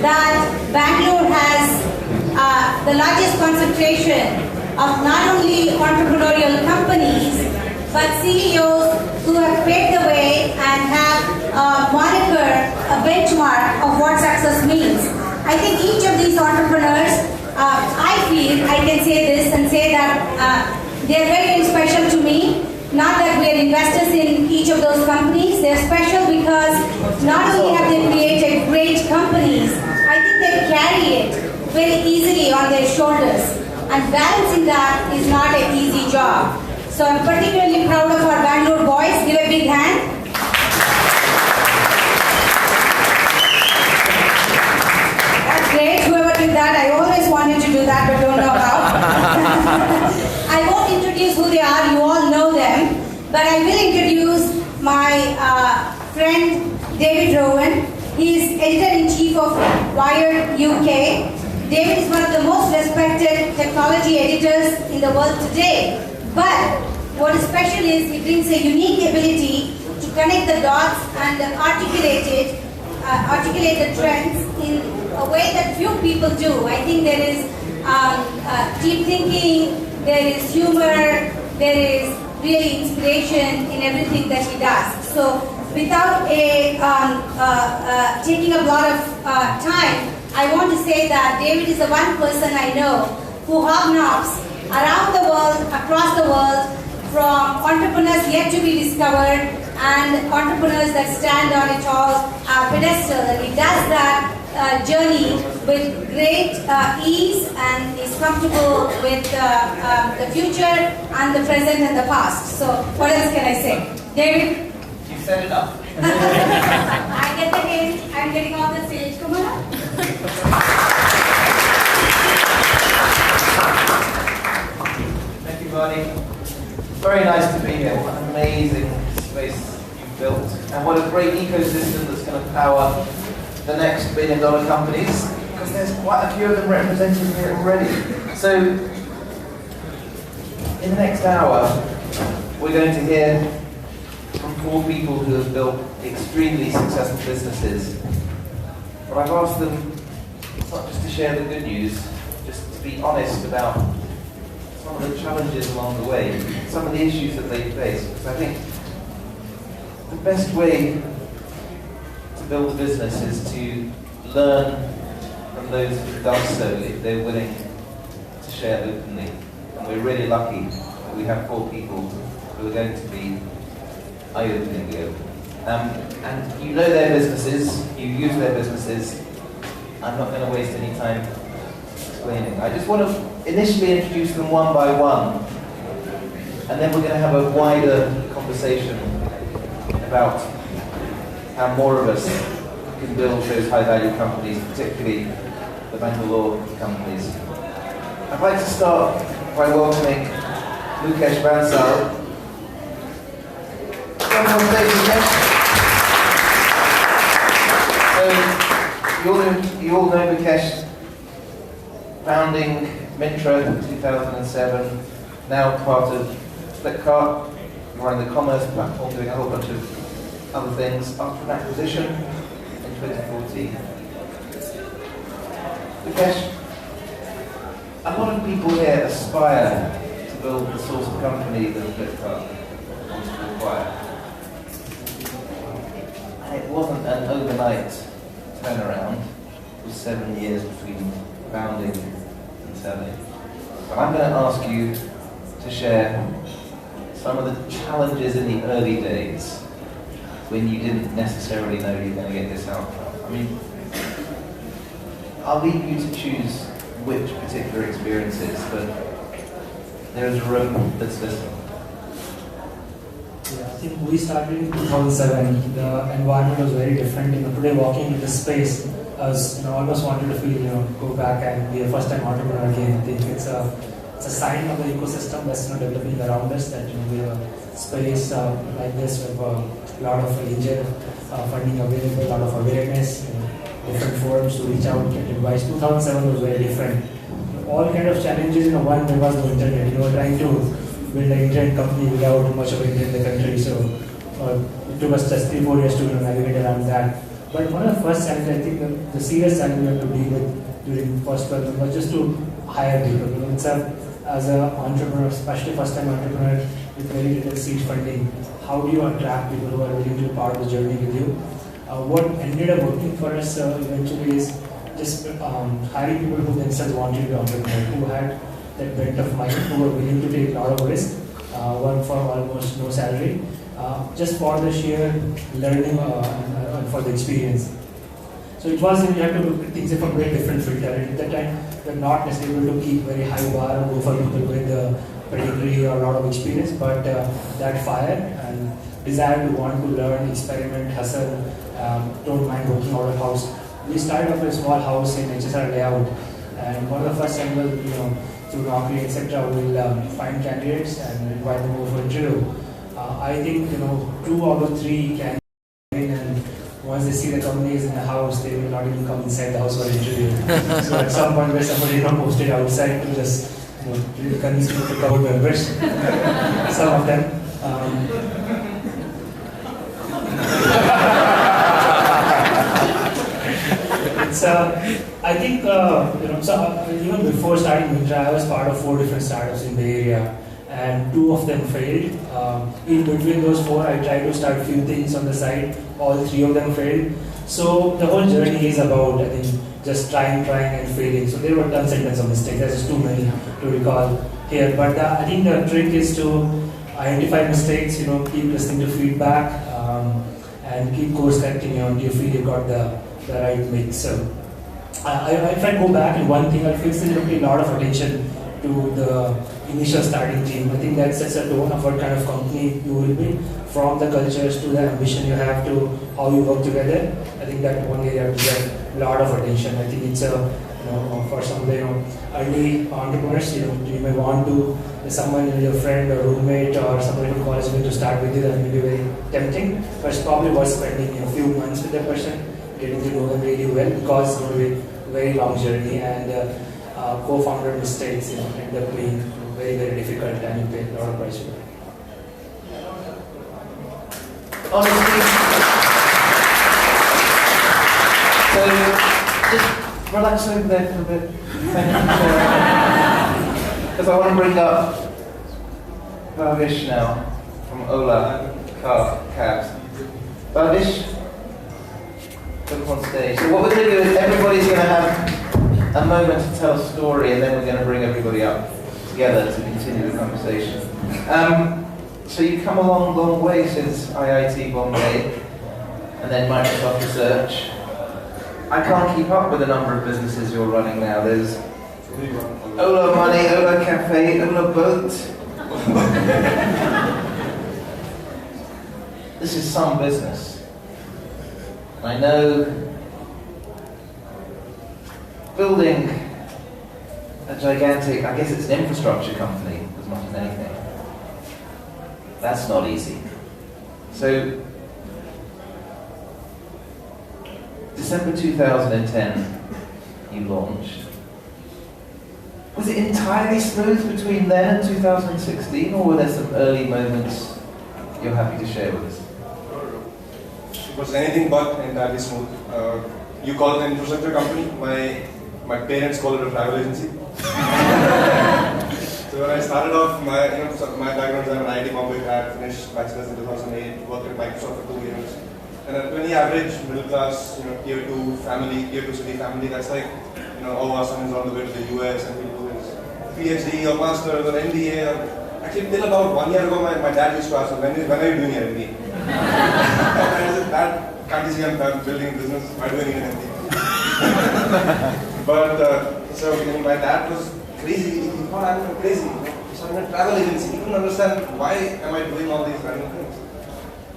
that Bangalore has the largest concentration of not only entrepreneurial companies, but CEOs who have paved the way and have a moniker, a benchmark of what success means. I think each of these entrepreneurs, I feel I can say this and say that they're very, very special to me. Not that we are investors in each of those companies, they're special because not only have they created great companies, I think they carry it very easily on their shoulders. And balancing that is not an easy job. So I'm particularly proud of our Bangalore boys. Give a big hand. That's great. Whoever did that, I always wanted to do that, but don't know how. I won't introduce who they are. You all know them. But I will introduce my friend David Rowan. He is editor-in-chief of Wired UK. David is one of the most respected technology editors in the world today. But what is special is he brings a unique ability to connect the dots and articulate the trends in a way that few people do. I think there is deep thinking, there is humor, there is really inspiration in everything that he does. So without taking a lot of time, I want to say that David is the one person I know who hobnobs around the world, across the world, from entrepreneurs yet to be discovered and entrepreneurs that stand on a tall pedestal. And he does that journey with great ease and is comfortable with the future and the present and the past. So what else can I say? David? You set it up. I get the hint. I'm getting off the stage. Come on up. Thank you, Barney. Very nice to be here. What an amazing space you've built. And what a great ecosystem that's going to power the next billion-dollar companies, because there's quite a few of them represented here already. So, in the next hour, we're going to hear from 4 people who have built extremely successful businesses. But I've asked them not just to share the good news, just to be honest about some of the challenges along the way, some of the issues that they face. Because I think the best way to build a business is to learn from those who've done so if they're willing to share openly. And we're really lucky that we have 4 people who are going to be eye-openingly open. And you know their businesses, you use their businesses. I'm not going to waste any time explaining. I just want to initially introduce them one by one, and then we're going to have a wider conversation about how more of us can build those high-value companies, particularly the Bangalore companies. I'd like to start by welcoming Mukesh Bansal. Come on stage, Mukesh. So, you all know Mukesh, founding Myntra in 2007, now part of Flipkart, running the commerce platform, doing a whole bunch of other things after an acquisition in 2014. Mukesh, a lot of people here aspire to build the sort of company that Flipkart wants to acquire. And it wasn't an overnight turnaround. It was 7 years between founding and selling. But I'm going to ask you to share some of the challenges in the early days when you didn't necessarily know you were going to get this outcome. I mean, I'll leave you to choose which particular experiences, but there is a room that's listening. Yeah, I think we started in 2007. The environment was very different. Today walking into this space, I was almost wanted to feel go back and be a first-time entrepreneur again. I think it's a sign of the ecosystem that's developing around us that we have a space like this with a lot of angel funding available, a lot of awareness, different forums to reach out, get advice. 2007 was very different. All kind of challenges. One, there was no internet. Trying to build an internet company without much of it in the country. So it took us just 3-4 years to navigate around that. But one of the first challenges, I think the serious challenge we have to deal with during first 12 months was just to hire people. As an entrepreneur, especially first-time entrepreneur with very little seed funding, how do you attract people who are willing to be part of the journey with you? What ended up working for us eventually is just hiring people who themselves wanted to be entrepreneurs, who had that bent of mind, who were willing to take a lot of risk, work for almost no salary, just for the sheer learning and for the experience. So it was, you have to look at things from a very different filter. At that time, we were not necessarily able to keep very high bar and go for people with pedigree or a lot of experience, but that fire and desire to want to learn, experiment, hustle, don't mind working out of house. We started off with a small house in HSR layout, and one of the first time was, through Naukri, etc., we'll find candidates and invite them over for interview. I think 2 out of 3 can in, and once they see the company is in the house, they will not even come inside the house for interview. So at some point where somebody posted outside to just really convince people to come members. Some of them. I think even before starting Myntra, I was part of 4 different startups in the area, and 2 of them failed. In between those 4, I tried to start a few things on the side. All 3 of them failed. So the whole journey is about, I think, just trying and failing. So there were tons and tons of mistakes. There's just too many to recall here. But I think the trick is to identify mistakes. Keep listening to feedback, and keep course correcting until you feel you got the right mix. So if I go back, and one thing I feel is there will be a lot of attention to the initial starting team. I think that sets a tone of what kind of company you will be, from the cultures to the ambition you have to how you work together. I think that one area to get a lot of attention. I think it's for some of the early entrepreneurs, you may want to someone, your friend or roommate or somebody from college going to start with you. That may be very tempting, but it's probably worth spending a few months with that person, getting to know them really well, because it's going to be a very long journey, and co-founder mistakes end up being very, very difficult, and you pay a lot of price for it. Honestly, so just relax over there for a bit. Thank you. Because I want to bring up Bhavish now from Ola Cabs. Bhavish, come on stage. So what we're going to do is everybody's going to have a moment to tell a story, and then we're going to bring everybody up together to continue the conversation. So you've come a long way since IIT Bombay, and then Microsoft Research. I can't keep up with the number of businesses you're running now. There's Ola Money, Ola Cafe, Ola Boat. This is some business. I know building a gigantic, I guess it's an infrastructure company as much as anything. That's not easy. So, December 2010, you launched. Was it entirely smooth between then and 2016, or were there some early moments you're happy to share with us? It was anything but entirely smooth. You call it an infrastructure company. My parents call it a travel agency. So when I started off, my background is I'm an IIT Bombay grad, finished bachelor's in 2008, worked at Microsoft for 2 years. And a 20 average, middle class, tier 2 family, tier 2 city family, that's like, our son is on the way to the US and people do his PhD or master's or MBA. Actually, till about 1 year ago, my dad used to ask me, when are you doing your MBA? And I said, Dad, can't you see I'm building a business? Why do I need an MBA? But, so my dad was crazy. He thought I'm crazy. So I'm a travel agency. He couldn't understand why am I doing all these random things.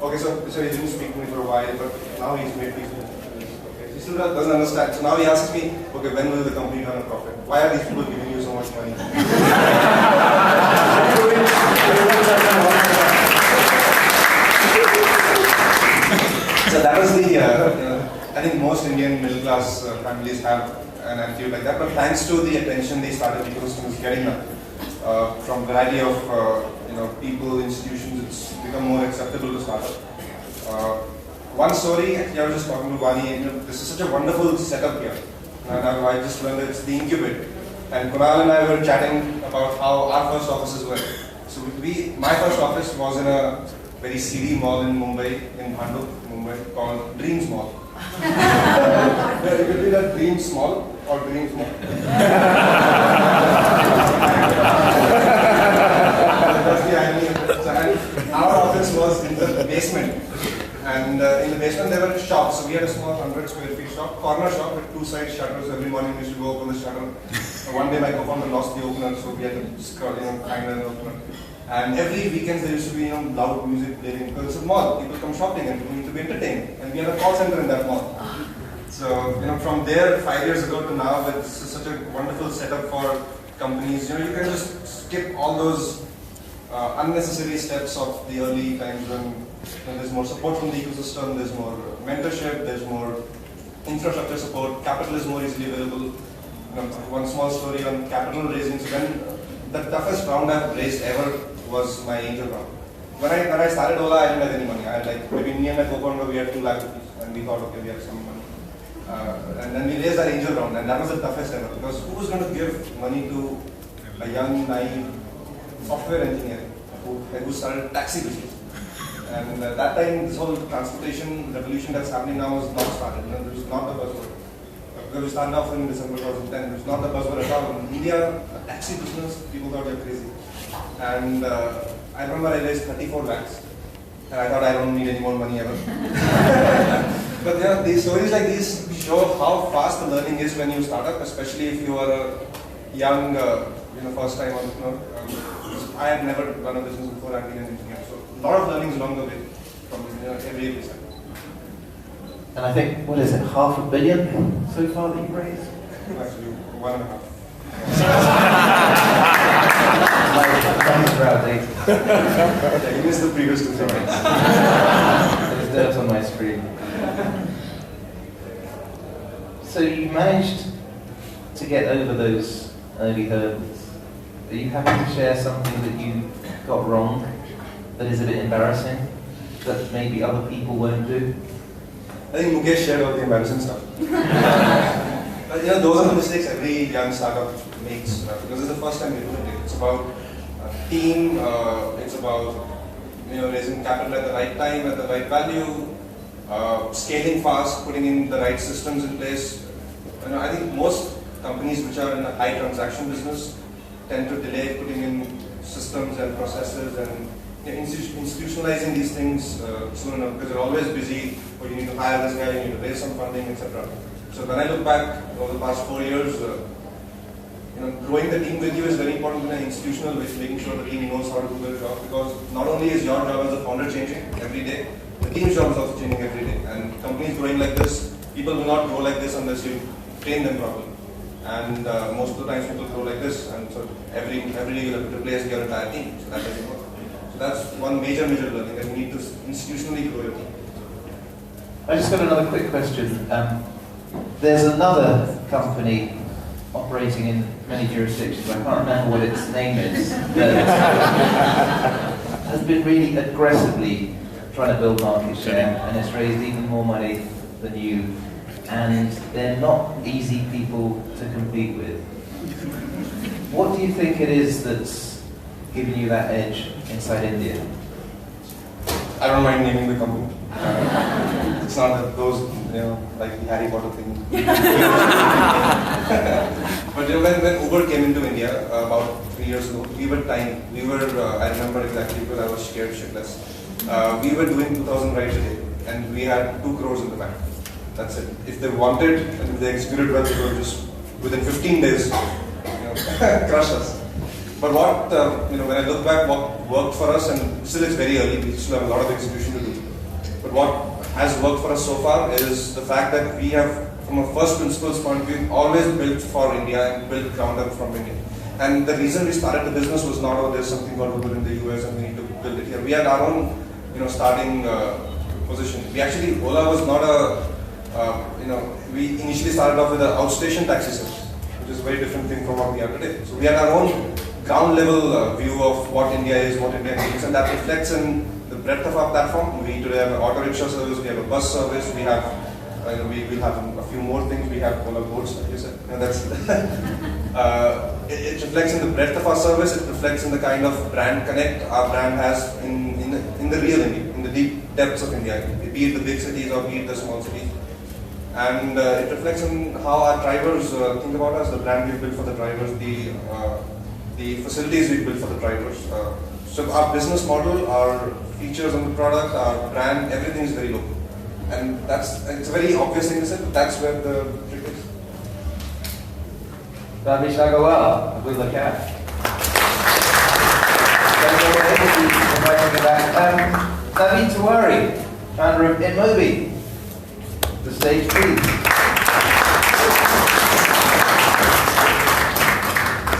Okay, so he didn't speak to me for a while, but now he's made peace with it. Okay, he still doesn't understand. So now he asks me, okay, when will the company turn a profit? Why are these people giving you so much money? So that was the, I think most Indian middle class families have an attitude like that, but thanks to the attention the startup ecosystem is getting from a variety of people, institutions, it's become more acceptable to start up. one story, actually I was just talking to Vani, this is such a wonderful setup here. And I just learned that it's the incubator. And Kunal and I were chatting about how our first offices were. So my first office was in a very seedy mall in Mumbai, in Bhandup, Mumbai, called Dreams Mall. It could be that Dreams Mall or Dreams Mall. That's the irony. And our office was in the basement. And in the basement there were shops. So we had a small 100 square feet shop, corner shop with two side shutters. Every morning we used to go open the shutter. One day my co-founder lost the opener, so we had to find an opener. And every weekend there used to be loud music playing because it's a mall. People come shopping and we need to be entertained. And we had a call center in that mall. So from there, 5 years ago to now, it's such a wonderful setup for companies. You can just skip all those unnecessary steps of the early times when there's more support from the ecosystem, there's more mentorship, there's more infrastructure support, capital is more easily available. One small story on capital raising. So when the toughest round I've raised ever was my angel round. When I started Ola, I didn't have any money. I had maybe me and my co-founder, we had 2 lakh rupees, and we thought, okay, we have some money. And then we raised our angel round, and that was the toughest ever, because who was going to give money to a young, naive software engineer who started a taxi business? And that time, this whole transportation revolution that's happening now was not started. It was not the buzzword. Because we started off in December 2010, it was not the buzzword at all. In India, a taxi business, people thought you're crazy. And I remember I raised 34 lakhs, and I thought I don't need any more money ever. But these stories like these show how fast the learning is when you start up, especially if you are a young, first-time entrepreneur. I had never run a business before. I've been an engineer, so a lot of learnings along the way from every side. And I think, what is it, $500 million so far that you've raised? Actually, 1.5. Yeah, you missed the previous 2 seconds. There's dirt on my screen. So you managed to get over those early hurdles. Are you happy to share something that you got wrong, that is a bit embarrassing, that maybe other people won't do? I think Mukesh shared all the embarrassing stuff. But those are the mistakes every young startup makes, because it's the first time you're doing it. It's about team, it's about raising capital at the right time, at the right value, scaling fast, putting in the right systems in place. I think most companies which are in a high transaction business tend to delay putting in systems and processes and institutionalizing these things soon enough, because you're always busy, or you need to hire this guy, you need to raise some funding, etc. So when I look back over the past 4 years, growing the team with you is very important in an institutional way, making sure the team knows how to do their job, because not only is your job as a founder changing every day, the team's job is also changing every day. And companies growing like this, people will not grow like this unless you train them properly. And most of the times people grow like this, and so every day you have to replace your entire team, so that doesn't work. So that's one major learning, that you need to institutionally grow your team. I just got another quick question. There's another company operating in many jurisdictions, I can't remember what its name is, that has been really aggressively trying to build market share, and it's raised even more money than you, and they're not easy people to compete with. What do you think it is that's giving you that edge inside India? I don't mind naming the company. It's not that those, like the Harry Potter thing. But when Uber came into India about 3 years ago, we were tiny. I remember exactly because I was scared shitless. We were doing 2,000 rides a day, and we had 2 crores in the bank. That's it. If they wanted, and if they executed well, they could just, within 15 days, crush us. But what, when I look back, what worked for us, and still it's very early, we still have a lot of execution to do. But what has worked for us so far is the fact that we have, from a first principles point of view, always built for India and built ground up from India. And the reason we started the business was not, oh, there's something called Uber in the US and we need to build it here. We had our own, starting position. We actually, Ola was not we initially started off with an outstation taxi service, which is a very different thing from what we have today. So we had our own ground level view of what India is, what India needs, and that reflects in the breadth of our platform. We today have an auto rickshaw service, we have a bus service, we have we will have a few more things. We have Ola boats, like you said. That's it reflects in the breadth of our service. It reflects in the kind of brand connect our brand has in the real India, in the deep depths of India, be it the big cities or be it the small cities. And it reflects in how our drivers think about us, the brand we build for the drivers, the facilities we build for the drivers. So our business model, our features on the product, our brand, everything is very local. And it's a very obvious thing to say, but that's where the trick is. David Shagawal, good look at. David Tawari, founder of InMobi. The stage, please.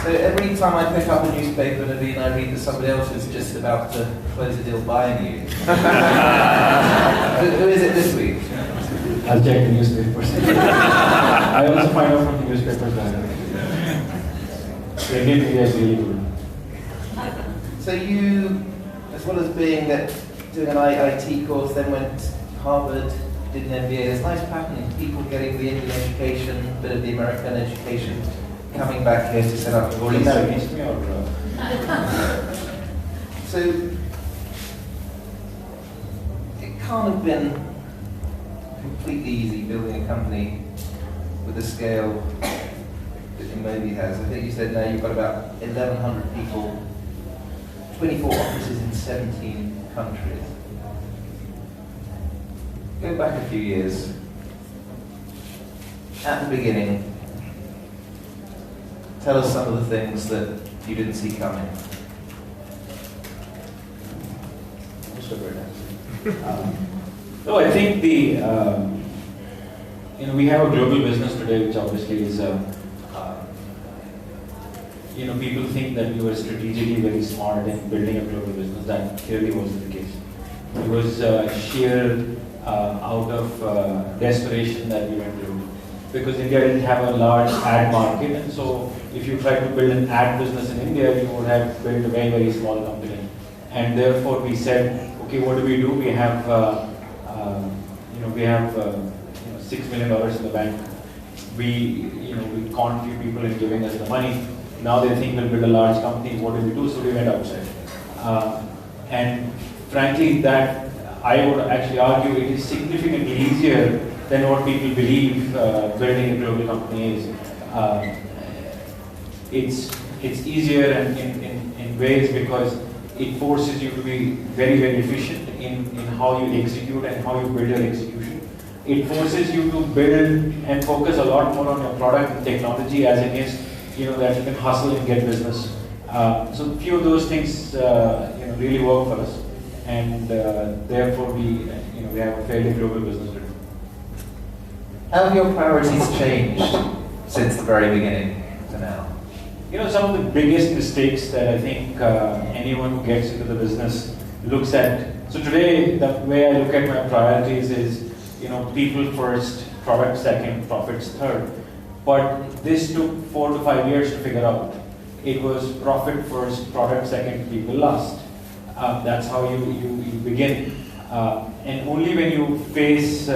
So every time I pick up a newspaper, Naveen, I read that somebody else is just about to close a deal buying you. Who is it this week? I'll check the newspapers. I also find out from the newspapers that the Indian media is really good. So you, as well as doing an IIT course, then went to Harvard, did an MBA. There's a nice pattern, people getting the Indian education, a bit of the American education, coming back here to set up a Is that against me or? So it can't have been completely easy building a company with the scale that InMobi has. I think you said now you've got about 1,100 people, 24 offices in 17 countries. Go back a few years. At the beginning, tell us some of the things that you didn't see coming. No, I think we have a global business today, which obviously is, people think that we were strategically very smart in building a global business. That clearly wasn't the case. It was sheer out of desperation that we went global. Because India didn't have a large ad market, and so if you tried to build an ad business in India, you would have built a very, very small company. And therefore we said, okay, what do? We have, $6 million in the bank. We conned few people in giving us the money. Now they think we'll build a large company. What do? So we went outside. And frankly, that I would actually argue it is significantly easier than what people believe building a global company is. It's easier in ways because it forces you to be very, very efficient in how you execute and how you build your execution. It forces you to build and focus a lot more on your product and technology as against that you can hustle and get business. So few of those things really work for us, and therefore we have a fairly global business today. How have your priorities changed since the very beginning to now? Some of the biggest mistakes that I think anyone who gets into the business looks at. So today, the way I look at my priorities is, people first, product second, profits third. But this took 4 to 5 years to figure out. It was profit first, product second, people last. That's how you begin. And only when you face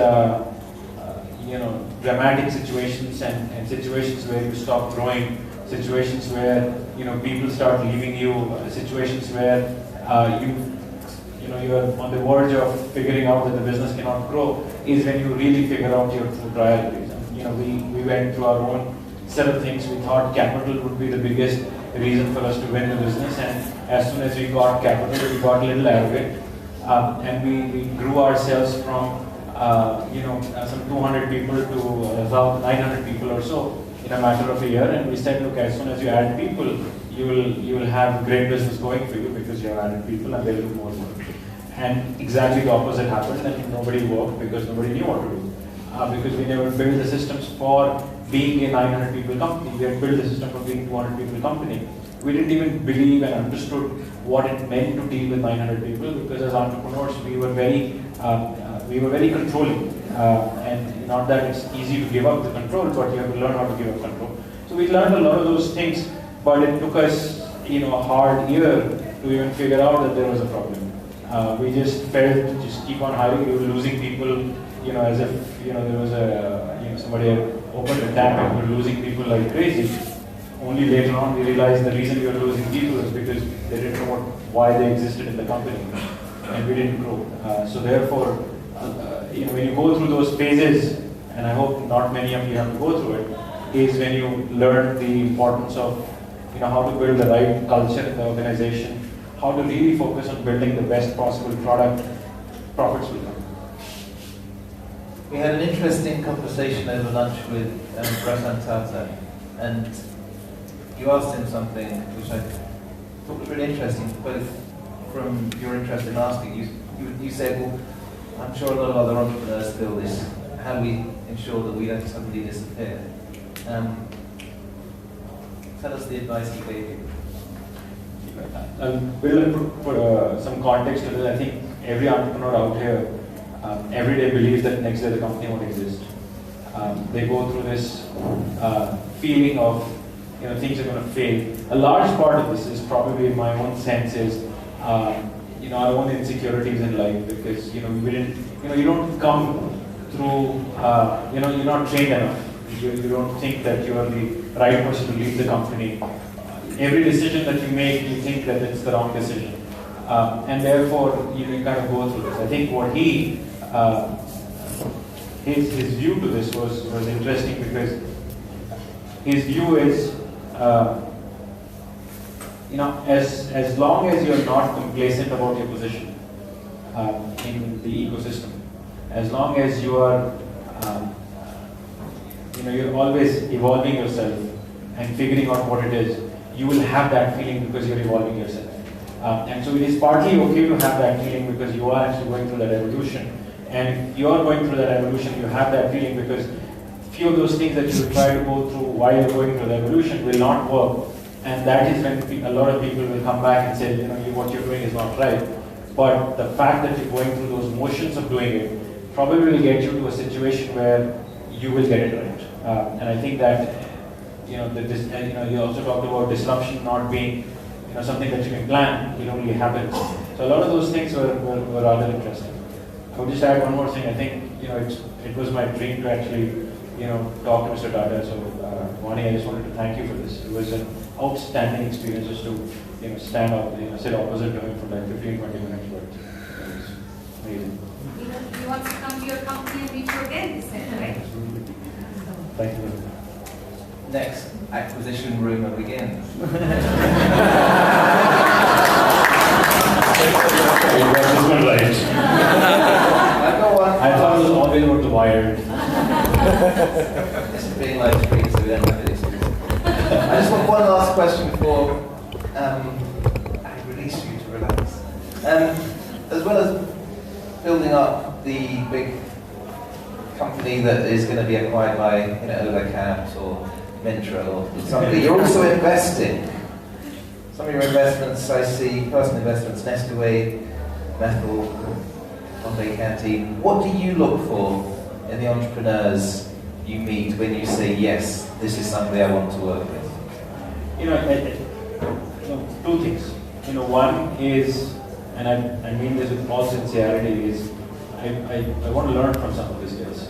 dramatic situations and situations where you stop growing, situations where people start leaving you, situations where you're on the verge of figuring out that the business cannot grow, is when you really figure out your true priorities. We went through our own set of things. We thought capital would be the biggest reason for us to win the business, and as soon as we got capital, we got a little arrogant, and we grew ourselves from some 200 people to around 900 people or so in a matter of a year. And we said, look, as soon as you add people, you will have great business going for you because you have added people and they'll do more work. And exactly the opposite happened, and nobody worked because nobody knew what to do. Because we never built the systems for being a 900 people company. We had built the system for being a 200 people company. We didn't even believe and understood what it meant to deal with 900 people, because as entrepreneurs we were very controlling. And not that it's easy to give up the control, but you have to learn how to give up control. So we learned a lot of those things, but it took us a hard year to even figure out that there was a problem. We just felt to just keep on hiring. We were losing people, as if there was somebody had opened a tap and we were losing people like crazy. Only later on we realized the reason we were losing people is because they didn't know why they existed in the company, and we didn't grow. So therefore, when you go through those phases, and I hope not many of you have to go through it, is when you learn the importance of how to build the right culture in the organization, how to really focus on building the best possible product. Profits will come. We had an interesting conversation over lunch with Prasanth Tata, and you asked him something which I thought was really interesting, both from your interest in asking. You said, well, I'm sure a lot of other entrepreneurs feel this. How do we ensure that we don't suddenly disappear? Tell us the advice he gave you. We'll put some context to this. I think every entrepreneur out here every day believes that next day the company won't exist. They go through this feeling of things are going to fail. A large part of this is probably, in my own sense, is our own insecurities in life, because we didn't, you don't come through, you're not trained enough. You don't think that you are the right person to lead the company. Every decision that you make, you think that it's the wrong decision, and therefore you kind of go through this. I think what his view to this was interesting, because his view is, as long as you're not complacent about your position in the ecosystem, as long as you are, you're always evolving yourself and figuring out what it is, you will have that feeling because you're evolving yourself. And so it is partly okay to have that feeling because you are actually going through that evolution. And if you are going through that evolution, you have that feeling because few of those things that you will try to go through while you're going through the evolution will not work. And that is when a lot of people will come back and say, what you're doing is not right. But the fact that you're going through those motions of doing it probably will get you to a situation where you will get it right. And I think that, you also talked about disruption not being, something that you can plan. It only happens. So a lot of those things were rather interesting. I would just add one more thing. I think, it was my dream to actually, talk to Mr. Tata. So, Vani, I just wanted to thank you for this. It was an outstanding experience just to, stand up, sit opposite to him for like 15, 20 minutes. But it was amazing. He wants to come to your company and meet you again, he said, right? Thank you. Next, acquisition rumour begins. I thought it was always about the Wired. This is being live streamed, so we don't have it. I just want one last question before I release you to relax. As well as building up the big company that is going to be acquired by Overcaps or Myntra or somebody, you're also investing. Some of your investments, I see, personal investments, Nestaway, Metal, Bombay Canteen. What do you look for in the entrepreneurs you meet when you say, yes, this is somebody I want to work with? Two things. One is, and I mean this with all sincerity, is I want to learn from some of these guys.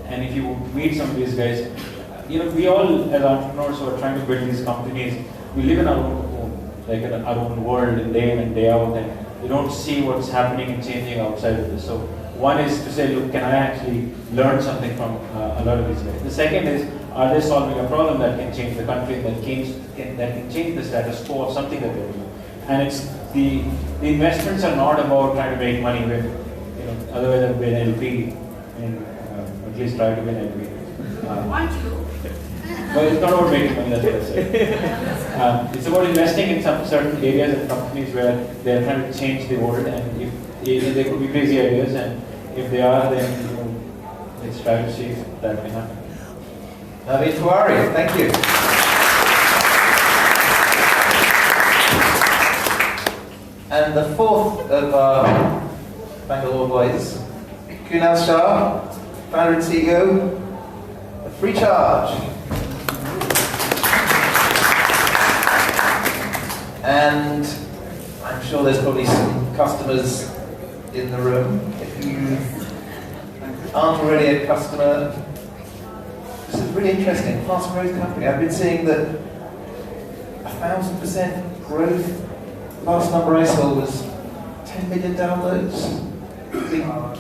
And if you meet some of these guys, we all as entrepreneurs who are trying to build these companies, we live in our own our own world day in and day out, and we don't see what's happening and changing outside of this. So one is to say, look, can I actually learn something from a lot of these guys? The second is, are they solving a problem that can change the country, that can change the status quo of something that they're doing? And it's the investments are not about trying to make money with, otherwise I've been LP, and at least try to be an LP. Want you? But it's not about making money, that's what I say. It's about investing in some certain areas and companies where they're trying to change the world, and if there could be crazy ideas, and if they are, then let's try to see if that can happen. Naveen Tiwari, thank you. And the fourth of our Bangalore boys, Kunal Shah, founder and CEO of Freecharge. And I'm sure there's probably some customers in the room. If you aren't already a customer, this is really interesting, fast growth company. I've been seeing that 1,000% growth. Last number I saw was 10 million downloads. Do you want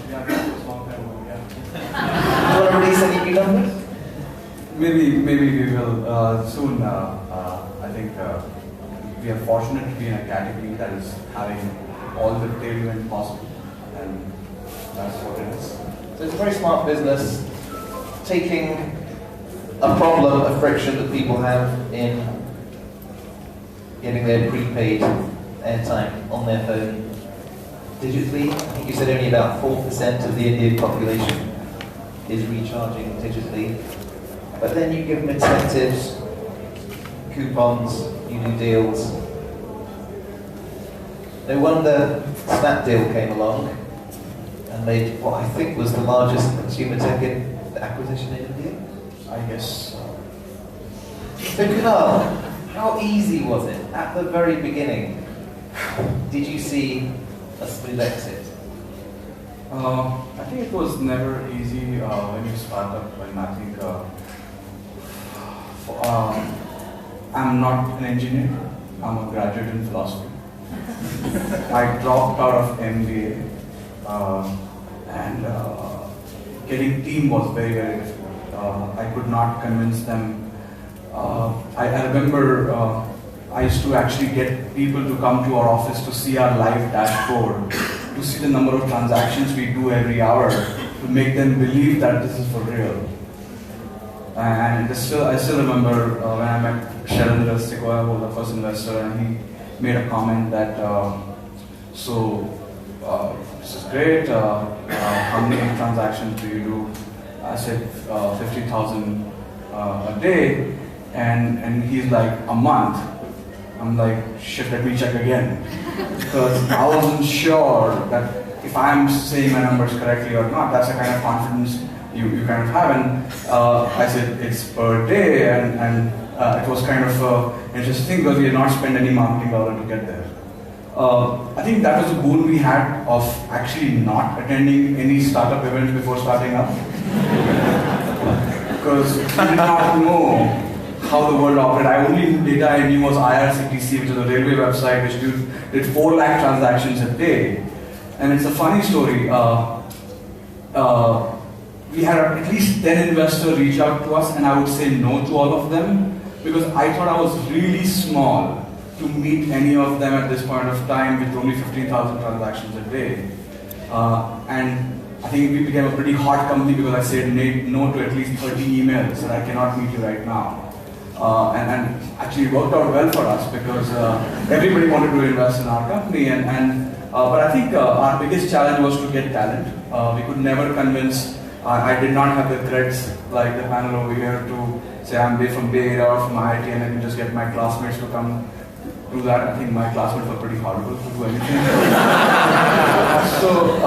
to release any new numbers? Maybe we will soon. I think we are fortunate to be in a category that is having all the tailwind possible, and that's what it is. So it's a very smart business, taking a problem, a friction that people have in getting their prepaid airtime on their phone digitally. I think you said only about 4% of the Indian population is recharging digitally. But then you give them incentives, coupons, you do deals. No wonder Snapdeal came along and made what I think was the largest consumer tech acquisition in India. I guess. So Kunal, how easy was it at the very beginning? Did you see a smooth exit? I think it was never easy when you start up, and I think I'm not an engineer, I'm a graduate in philosophy. I dropped out of MBA, and getting team was very, very difficult. I could not convince them. I remember I used to actually get people to come to our office to see our live dashboard, to see the number of transactions we do every hour, to make them believe that this is for real. And I still remember when I met Sharon Sequoia, who was the first investor, and he made a comment that, this is great, how many transactions do you do? I said 50,000 a day, and he's like, a month. I'm like, shit, let me check again. Because I wasn't sure that if I'm saying my numbers correctly or not. That's the kind of confidence you kind of have. And I said, it's per day, and it was kind of interesting because we had not spent any marketing dollar to get there. I think that was the boon we had of actually not attending any startup events before starting up. Because we did not know how the world operated. I only data I knew was IRCTC, which is a railway website which did 4 lakh transactions a day. And it's a funny story. We had at least 10 investors reach out to us, and I would say no to all of them because I thought I was really small to meet any of them at this point of time with only 15,000 transactions a day. And I think we became a pretty hot company because I said no to at least 30 emails that I cannot meet you right now. And actually worked out well for us because everybody wanted to invest in our company. But I think our biggest challenge was to get talent. We could never convince. I did not have the creds like the panel over here to say I'm from Bay Area or from IIT and I can just get my classmates to come do that. I think my classmates were pretty horrible to do anything. So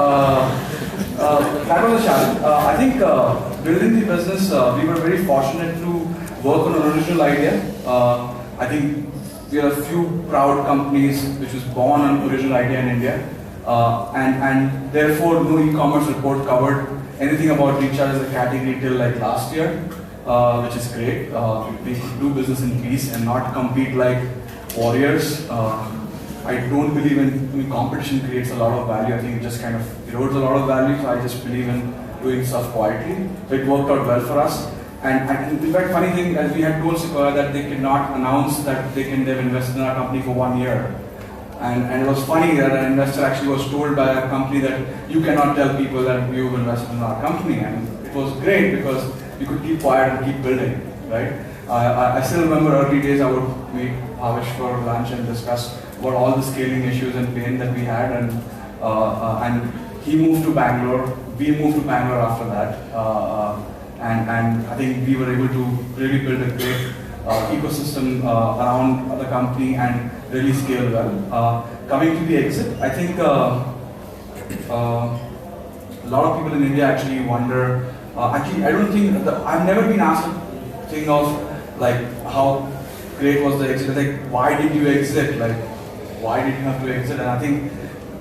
that was a challenge. I think building the business, we were very fortunate to work on an original idea. I think we are a few proud companies which was born on an original idea in India. And therefore no e-commerce report covered anything about Freecharge as a category till like last year, which is great. We could do business in peace and not compete like warriors. I don't believe in competition creates a lot of value. I think it just kind of erodes a lot of value. So I just believe in doing stuff quietly. So it worked out well for us. And in fact, funny thing, as we had told Sequoia that they cannot announce that they've invested in our company for 1 year. And it was funny that an investor actually was told by a company that you cannot tell people that you've invested in our company. And it was great because we could keep quiet and keep building, right? I still remember early days I would meet Bhavesh for lunch and discuss about all the scaling issues and pain that we had. And he moved to Bangalore. We moved to Bangalore after that. And I think we were able to really build a great ecosystem around the company and really scale well. Coming to the exit, I think a lot of people in India actually wonder, I don't think, I've never been asked a thing of like how great was the exit, like why did you exit, like why did you have to exit? And I think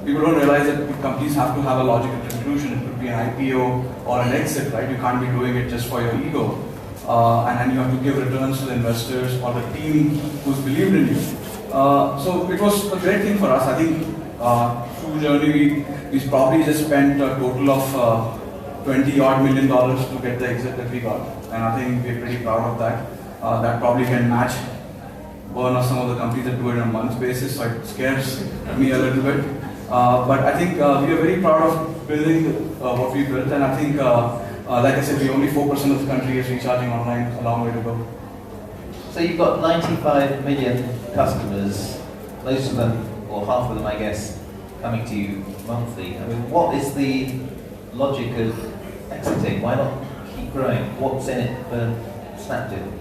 people don't realize that companies have to have a logical conclusion. It could be an IPO or an exit, right? You can't be doing it just for your ego. And then you have to give returns to the investors or the team who's believed in you. So it was a great thing for us. I think through journey, we probably just spent a total of $20-odd million to get the exit that we got. And I think we're pretty proud of that. That probably can match one of some of the companies that do it on a month basis, so it scares me a little bit. But I think we are very proud of building what we built, and I think, like I said, we only 4% of the country is recharging online, a long way to go. So you've got 95 million customers, most of them, or half of them I guess, coming to you monthly. I mean, what is the logic of exiting? Why not keep growing? What's in it for Snapdeal?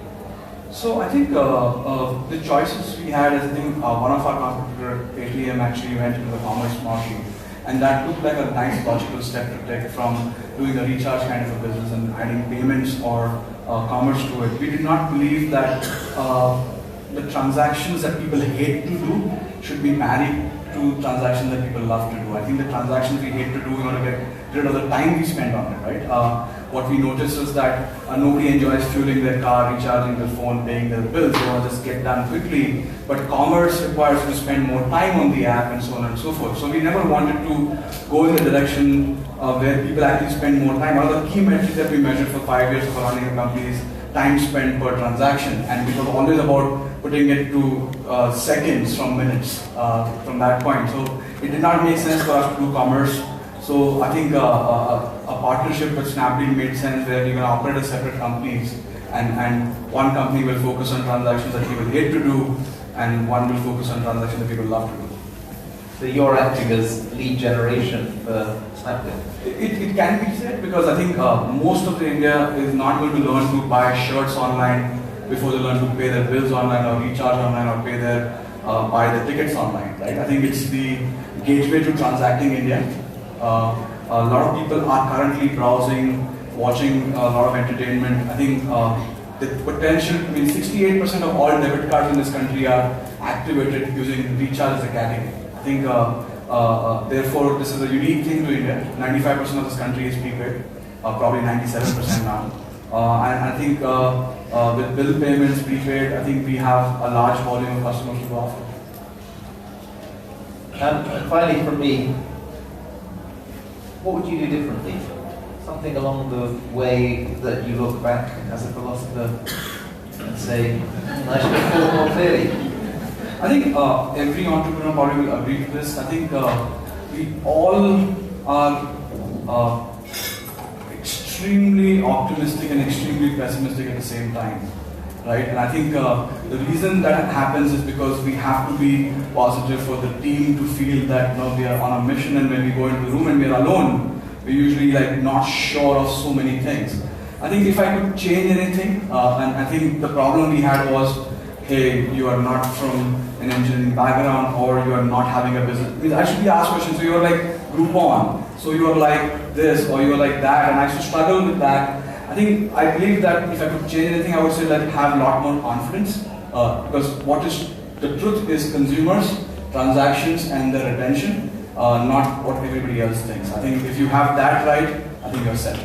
So I think the choices we had, I think one of our competitor, Paytm, actually went into the commerce market, and that looked like a nice logical step to take from doing a recharge kind of a business and adding payments or commerce to it. We did not believe that the transactions that people hate to do should be married to transactions that people love to do. I think the transactions we hate to do, we want to get rid of the time we spend on it, right? What we noticed is that nobody enjoys fueling their car, recharging their phone, paying their bills. They want to just get done quickly. But commerce requires you to spend more time on the app and so on and so forth. So we never wanted to go in the direction where people actually spend more time. One of the key metrics that we measured for 5 years of running a company is time spent per transaction. And it was always about putting it to seconds from minutes from that point. So it did not make sense for us to do commerce. So I think a partnership with Snapdeal made sense, where you're going to operate as separate companies, and one company will focus on transactions that people hate to do, and one will focus on transactions that people love to do. So you're acting as lead generation for Snapdeal? It can be said, because I think most of the India is not going to learn to buy shirts online before they learn to pay their bills online or recharge online or pay their buy their tickets online, right? I think it's the gateway to transacting India. A lot of people are currently browsing, watching a lot of entertainment. I think the potential, 68% of all debit cards in this country are activated using recharge as a category. I think, therefore, this is a unique thing to India. 95% of this country is prepaid, probably 97% now. And I think with bill payments, prepaid, I think we have a large volume of customers to go after. And finally, from me, what would you do differently? Something along the way that you look back as a philosopher and say, I should have thought more clearly. I think every entrepreneur probably will agree to this. I think we all are extremely optimistic and extremely pessimistic at the same time, right? And I think the reason that happens is because we have to be positive for the team to feel that we are on a mission, and when we go into the room and we are alone, we're usually not sure of so many things. I think if I could change anything, and I think the problem we had was, hey, you are not from an engineering background, or you are not having a business. I should be asked questions, so you are like Groupon, so you are like this, or you are like that, and I used to struggle with that. I believe that if I could change anything, I would say that have a lot more confidence, because the truth is consumers, transactions, and their retention, not what everybody else thinks. I think if you have that right, I think you're set.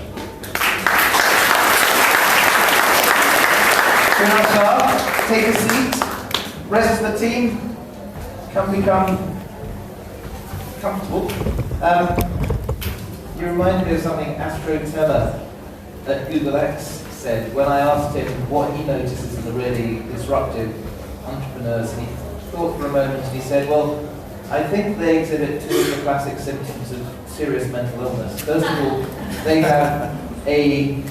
Take a seat. Rest of the team, come become comfortable. You remind me of something Astro Teller at Google X said when I asked him what he notices in the really disruptive entrepreneurs, and he thought for a moment and he said, well, I think they exhibit two of the classic symptoms of serious mental illness. First of all, they have a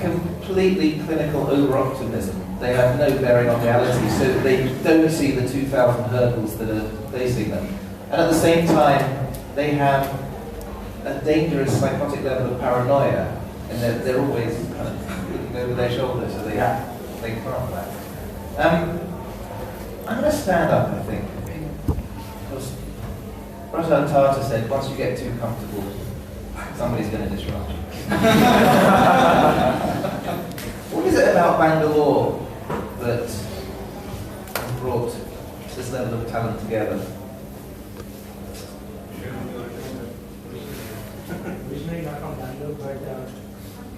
completely clinical over-optimism. They have no bearing on reality, so they don't see the 2,000 hurdles that are facing them. And at the same time, they have a dangerous psychotic level of paranoia, and they're always kind of looking over their shoulder, so they can't that. I'm going to stand up, I think, because Ratan Tata said, once you get too comfortable, somebody's going to disrupt you. What is it about Bangalore that has brought this level of talent together?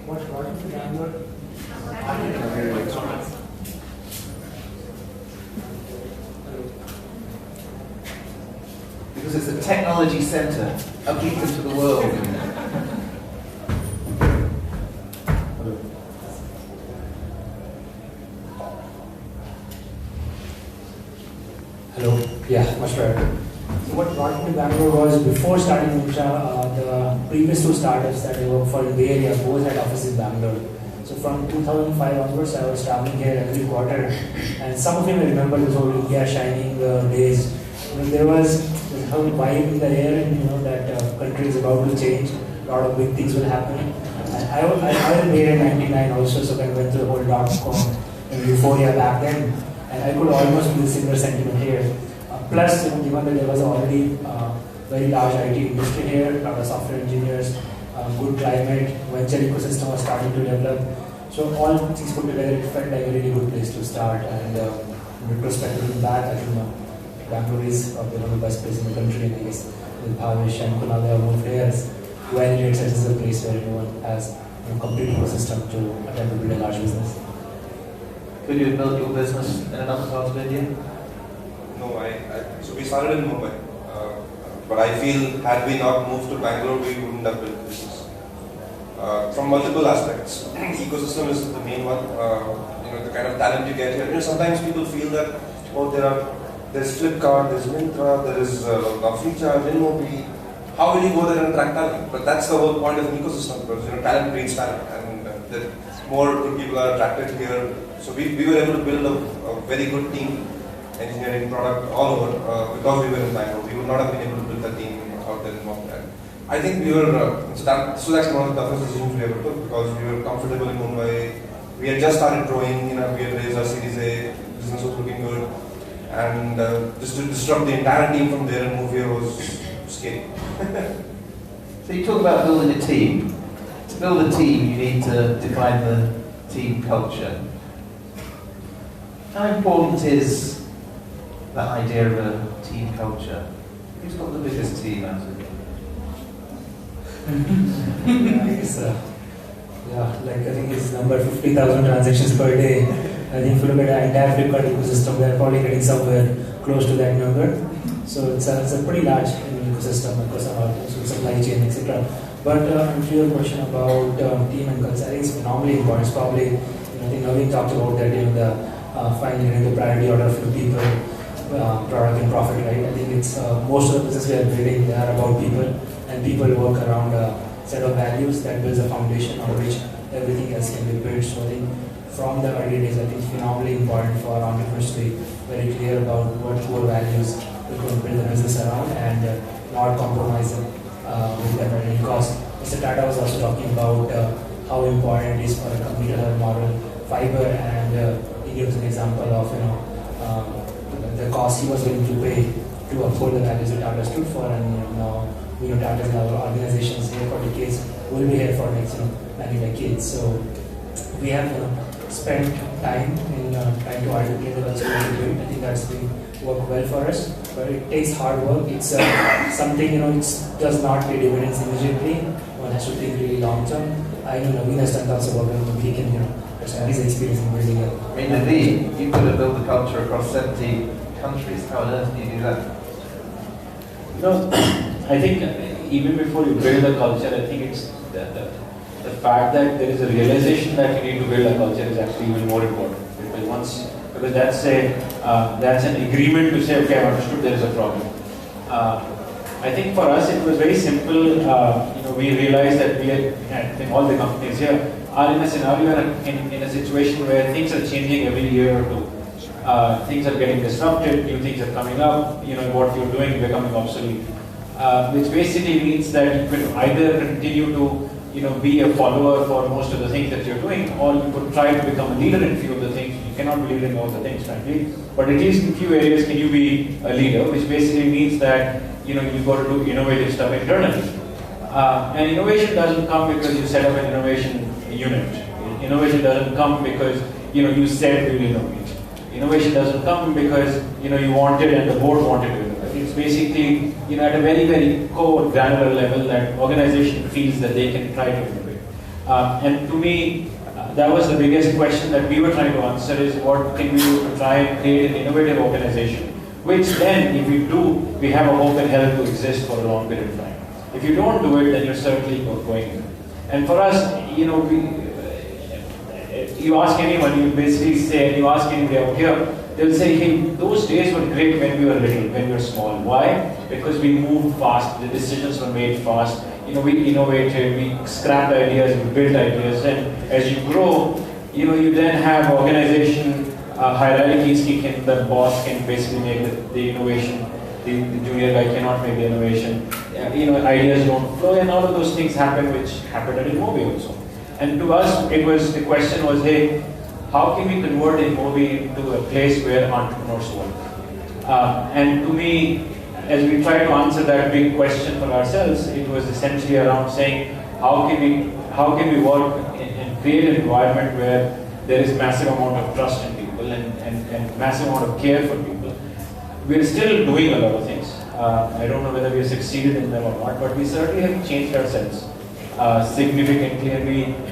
What brought you to Bangalore? Because it's a technology centre, a beacon to the world. Hello. Yeah, much better. So what brought me to Bangalore was before starting Myntra, the previous two startups that I worked for in the Bay Area both had offices in Bangalore. So from 2005 onwards, I was traveling here every quarter, and some of you may remember those old India Shining days. There was this whole vibe in the air, and that country is about to change. A lot of big things will happen. And I was there in '99 also, so I went through the whole .com euphoria back then, and I could almost feel similar sentiment here. Plus, given that there was already very large IT industry here, a lot of software engineers, good climate, venture ecosystem was starting to develop. So all things put together, it felt like a really good place to start. And in retrospect, looking back, I think Bangalore is probably one of the best places in the country. And I guess with Bhavesh and Kunal, they have moved here. Validates it as a place where everyone has a complete ecosystem to attempt to build a large business. Could you have built your business in another part of India? No, so we started in Mumbai. But I feel had we not moved to Bangalore, we wouldn't have built business. From multiple aspects. Ecosystem is the main one. The kind of talent you get here. Sometimes people feel that there's Flipkart, there's Myntra, there is Freecharge, InMobi. How will you go there and attract talent? But that's the whole point of an ecosystem, because talent breeds talent, and that more good people are attracted here. So we were able to build a very good team, engineering, product, all over, because we were in Bangalore. We would not have been able to build that team out there in Mumbai. I think we were, this was actually one of the toughest decisions we ever took, because we were comfortable in Mumbai. We had just started growing, we had raised our Series A, business was looking good, and just to disrupt the entire team from there and move here was scary. So you talk about building a team. To build a team, you need to define the team culture. How important is that idea of a team culture? Who's got the biggest team out of it? I guess, I think it's number 50,000 transactions per day. I think if you look at the entire Flipkart ecosystem, they're probably getting somewhere close to that number. So it's a pretty large ecosystem across our supply chain, etc. But to your question about team and culture, I think it's phenomenally important. It's probably, I think Naveen talked about that in the finally the priority order for people, product and profit, right? I think it's most of the business we are building, they are about people, and people work around a set of values that builds a foundation on which everything else can be built. So I think from the early days, I think it's phenomenally important for entrepreneurs to be very clear about what core values we're going to build the business around, and not compromise with them at any cost. Mr. Tata was also talking about how important it is for a company to have moral fiber, and he gives an example of the cost he was willing to pay to uphold the values that Tata stood for, and now Tata and our organizations here for decades will be here for next many decades. So we have spent time in trying to articulate the culture we built. I think that's been worked well for us, but it takes hard work. It's something it does not pay dividends immediately. One has to think really long term. I know Naveen has done lots of work on he can his experience in building it. I mean, Naveen, you've got to build the culture across 70 countries. How on earth do you do that? I think even before you build a culture, I think it's the fact that there is a realization that you need to build a culture is actually even more important. Because that's an agreement to say, okay, I've understood there is a problem. I think for us it was very simple. We realized that I think all the companies here are in a scenario, in a situation where things are changing every year or two. Things are getting disrupted, new things are coming up, what you're doing becoming obsolete. Which basically means that you can either continue to be a follower for most of the things that you're doing, or you could try to become a leader in few of the things. You cannot be leader in all the things, frankly, but at least in few areas can you be a leader, which basically means that you've got to do innovative stuff internally. And innovation doesn't come because you set up an innovation unit. Innovation doesn't come because you said we'll innovate. Innovation doesn't come because you wanted and the board wanted to innovate. It's basically at a very, very core granular level that organization feels that they can try to innovate. And to me, that was the biggest question that we were trying to answer is what can we do to try and create an innovative organization, which then, if we do, we have a hope and help to exist for a long period of time. If you don't do it, then you're certainly not going to. And for us, you know, you ask anyone, you basically say, and you ask anybody out here, they'll say, hey, those days were great when we were little, when we were small. Why? Because we moved fast, the decisions were made fast. You know, we innovated, we scrapped ideas, we built ideas, and as you grow, you know, you then have organization hierarchies kick in. The boss can basically make the innovation. The junior guy cannot make the innovation. You know, ideas don't flow, and all of those things happen, which happened at InMobi also. And to us, the question was, hey, how can we convert InMobi into a place where entrepreneurs work? And to me, as we try to answer that big question for ourselves, it was essentially around saying, how can we work and create an environment where there is massive amount of trust in people and massive amount of care for people. We're still doing a lot of things. I don't know whether we have succeeded in them or not, but we certainly have changed ourselves significantly, and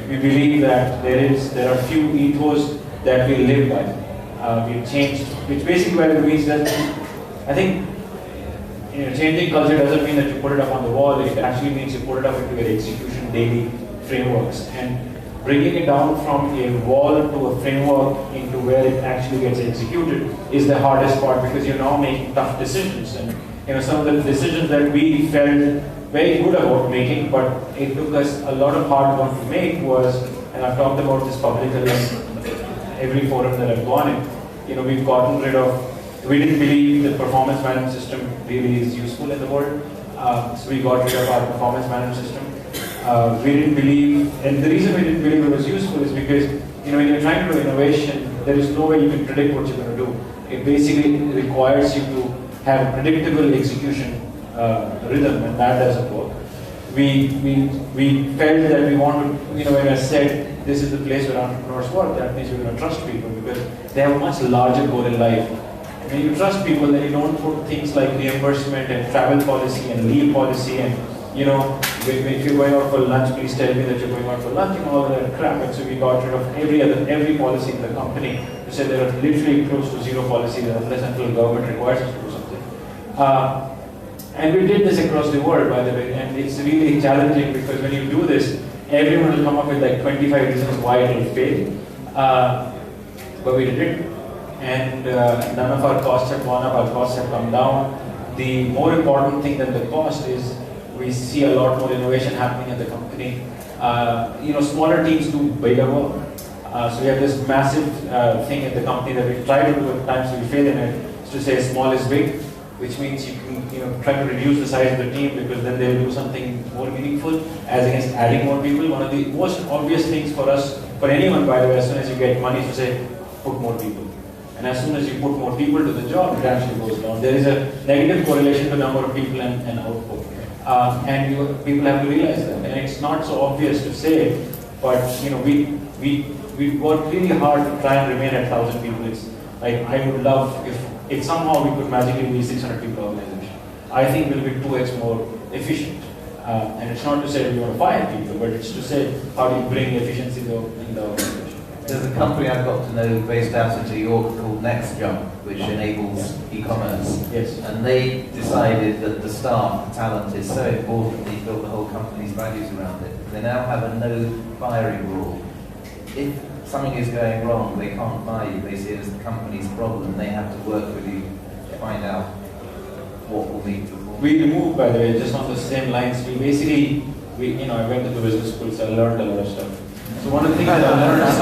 we believe that there are few ethos that we live by. We've changed, which basically means that I think, you know, changing culture doesn't mean that you put it up on the wall. It actually means you put it up into your execution daily frameworks, and bringing it down from a wall to a framework into where it actually gets executed is the hardest part, because you're now making tough decisions. And you know, some of the decisions that we felt very good about making, but it took us a lot of hard work to make was, and I've talked about this publicly in every forum that I've gone in, you know, we've gotten rid of, we didn't believe the performance management system really is useful in the world, so we got rid of our performance management system. We didn't believe, and the reason we didn't believe it was useful is because, you know, when you're trying to do innovation, there is no way you can predict what you're going to do. It basically requires you to have a predictable execution rhythm, and that doesn't work. We felt that we wanted, you know, when I said this is the place where entrepreneurs work, that means you're going to trust people because they have a much larger goal in life. And when you trust people, then you don't put things like reimbursement and travel policy and leave policy and, you know, if you're going out for lunch, please tell me that you're going out for lunch and all of that crap. And so we got rid of every policy in the company to say there are literally close to zero policies unless until the government requires us to do something. And we did this across the world, by the way, and it's really challenging because when you do this, everyone will come up with like 25 reasons why it will fail. But we did it, and none of our costs have gone up, our costs have come down. The more important thing than the cost is we see a lot more innovation happening in the company. You know, smaller teams do bigger work. So we have this massive thing in the company that we try to do at times, we fail in it, is to say small is big, which means you can, you know, try to reduce the size of the team because then they'll do something more meaningful as against adding more people. One of the most obvious things for us, for anyone by the way, as soon as you get money, is to say, put more people. And as soon as you put more people to the job, it actually goes down. There is a negative correlation to the number of people and output. And people have to realize that. And it's not so obvious to say, but you know, we worked really hard to try and remain at 1,000 people. It's like, I would love if somehow we could magically be 600 people organization. I think we'll be 2x more efficient. And it's not to say we want to fire people, but it's to say how do you bring efficiency in the organization. There's a company I've got to know based out of New York called NextJump, which enables e-commerce. Yes. And they decided that the staff, the talent is so important, they built the whole company's values around it. They now have a no firing rule. If something is going wrong, they can't fire you. They see it as the company's problem. They have to work with you to find out what will need to perform. We removed, by the way, just on the same lines, I went to the business school, so I learned a lot of stuff. So one of the things that I learned is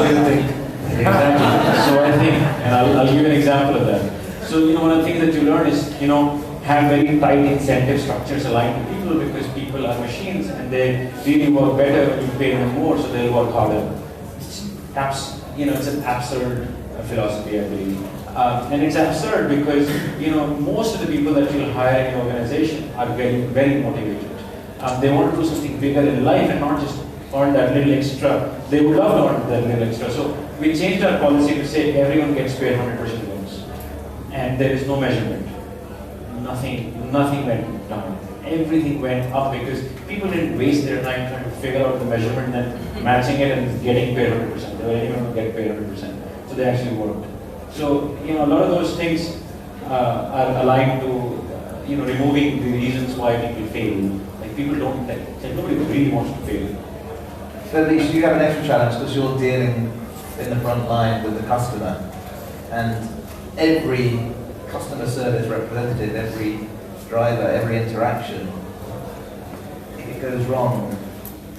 exactly. So I think, and I'll give you an example of that. So, you know, one of the things that you learn is, you know, have very tight incentive structures aligned to people because people are machines and they really work better when you pay them more, so they'll work harder. It's an absurd philosophy, I believe. And it's absurd because, you know, most of the people that you'll hire in your organization are very, very motivated. They want to do something bigger in life and not just earn that little extra. They would love to earn that little extra. So we changed our policy to say everyone gets paid 100% bonus. And there is no measurement. Nothing went down. everything went up because people didn't waste their time trying to figure out the measurement and matching it and getting paid 100%. They were anyone to get paid 100%. So they actually worked. So, a lot of those things are aligned to, removing the reasons why people fail. Like people don't, nobody really wants to fail. So at least you have an extra challenge because you're dealing in the front line with the customer. And every customer service representative, every driver, every interaction, if it goes wrong,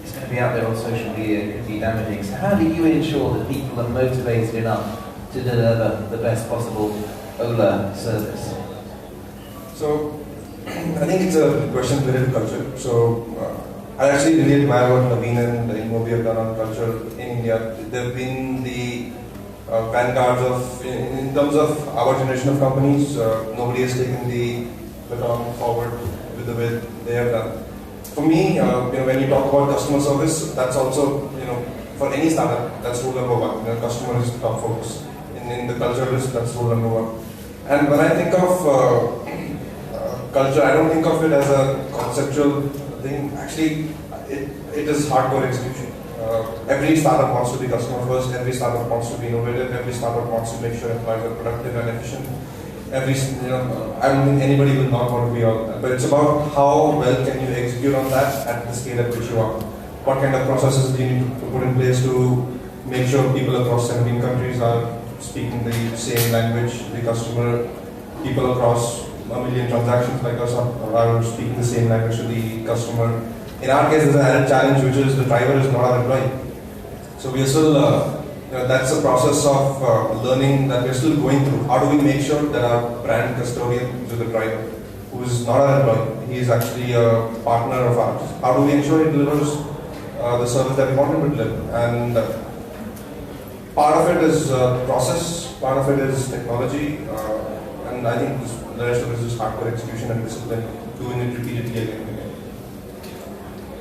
it's going to be out there on social media, it could be damaging. So how do you ensure that people are motivated enough to deliver the best possible Ola service? So, I think it's a question related to culture. So, I actually really admire what Naveen and InMobi have done on culture in India. They've been the vanguards of, in terms of our generation of companies, nobody has taken the baton forward with the way they have done. For me, when you talk about customer service, that's also, for any startup, that's rule number one. Customer is the top focus. In the culture list, that's rule number one. And when I think of culture, I don't think of it as a conceptual thing. Actually, it is hardcore execution. Every startup wants to be customer first. Every startup wants to be innovative. Every startup wants to make sure employees are productive and efficient. I don't think anybody will not want to be all that. But it's about how well can you execute on that at the scale at which you are. What kind of processes do you need to put in place to make sure people across 17 countries are speaking the same language, the customer, people across 1 million transactions like us are speaking the same language to the customer. In our case, there's an added challenge, which is the driver is not our employee. So we are still, that's a process of learning that we're still going through. How do we make sure that our brand custodian, which is the driver, who is not our employee, he is actually a partner of ours. How do we ensure he delivers the service that we want him to deliver? And part of it is process, part of it is technology, and I think the rest of it is just hardcore execution and discipline, doing it repeatedly again and again.